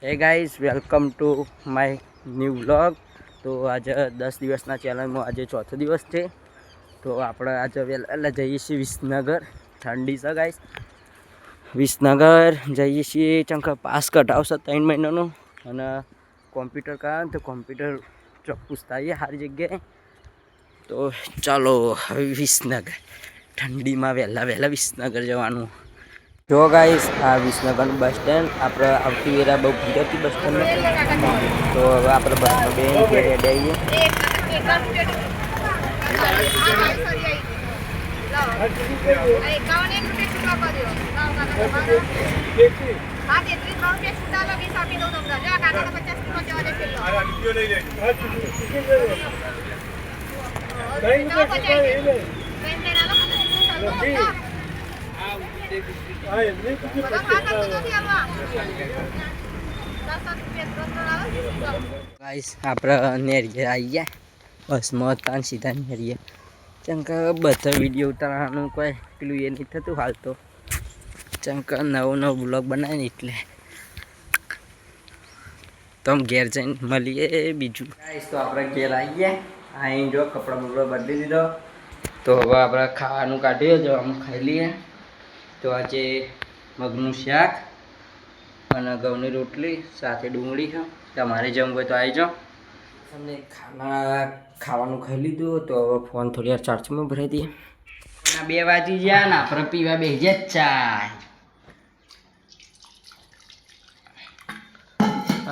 Hey guys welcome to my new vlog. तो आज 10 दिवसना channel में आज चौथो दिवस है। तो आप आज वेला जाइए विसनगर। ठंडी से गाइस विसनगर जाइए चंका पास कटावशे 3 महीना कॉम्प्यूटर का तो कॉम्प्यूटर पूछता है सारी जगह। तो चलो विसनगर ठंडी में वेला वेला विसनगर जवानुं। जो गाइस आ विसनगर बस स्टेन्ड आप आवती वेरा बहुत भीड़ थी बस स्टेन्ड में। तो हवे आप बस में बेन के रेडी आइए। गाइस आप नेरिये आई गया बस में सीधा नेरिये चंका बधा विडियो उतारवानुं कोई पेलुं ये नहीं थतुं हाल। तो चंका नवो नवो ब्लॉग बनाए एटले तो हम घेर जईने मळीए बीजू। गाइस तो आपणे घेर आई गया आई जो कपड़ा बपड़ा बदली दीधो। तो हवे आपणे खावानुं काढीए जो हम खाई लीए। तो आज मगनुं शाक અને ઘઉંની રોટલી સાથે ડુંગળી છે। તમારે જમવું હોય તો આવી જાઓ। તમને ખાવાનું ખાઈ લીધું તો હવે ફોન થોડી વાર ચાર્જમાં ભરાઈ દઈએ। 2 વાગી ગયા ને આપણે પીવા બેસી જાય ચાય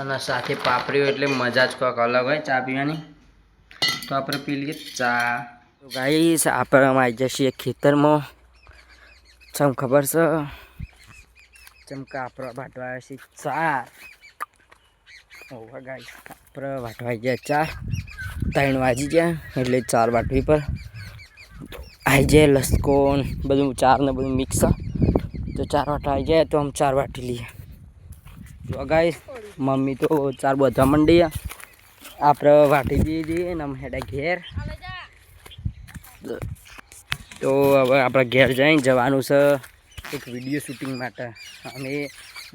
અને સાથે પાપડીઓ એટલે મજા જ કોઈક અલગ હોય ચા પીવાની। તો આપણે પી લઈએ ચા। તો ગાઈસ આપણે આવી જઈએ ખેતરમાં। ચમ ખબર છે चमका आप वाटवा चार ओवर गाइस आप वाटवा गया 4 3 वाजी गया एटले 4 वाटवी पर आई जाए लसकोन बधु 4 ने बधु मिक्स। तो 4 वाटा आई जाए तो हम 4 वाटी लिए। तो गाइस मम्मी तो 4 बधा मंडी आप वाटी दीजिए हम हेडा घेर। तो हवे आप घेर जाए जवानुं छे एक वीडियो शूटिंग माटे। अमे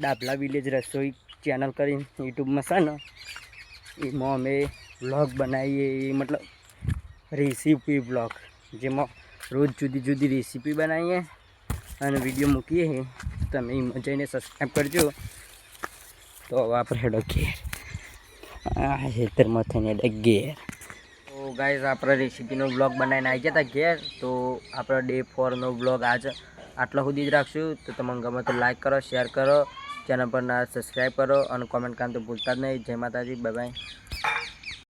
डाबला विलेज रसोई चैनल कर यूट्यूब में से एमां अमे व्लॉग बनाईए मतलब रेसिपी व्लॉग जेमां रोज जुदी जुदी रेसिपी बनाईए और वीडियो मूकीए। तमे एमां जईने सब्सक्राइब करजो। तो हवे आपणे हेडो घेर खेतरमां थईने हेडे घेर। तो गाइस आपणे रेसिपीनो व्लॉग बनाईने आई गया था घेर। तो आपणे डे 4 नो व्लॉग आज आटला सुधी ज राखशुं। तो तमने गमे तो लाइक करो शेर करो चैनल पर ना सब्सक्राइब करो और कमेंट करना तो भूलता नहीं। जय माताजी बाय बाय।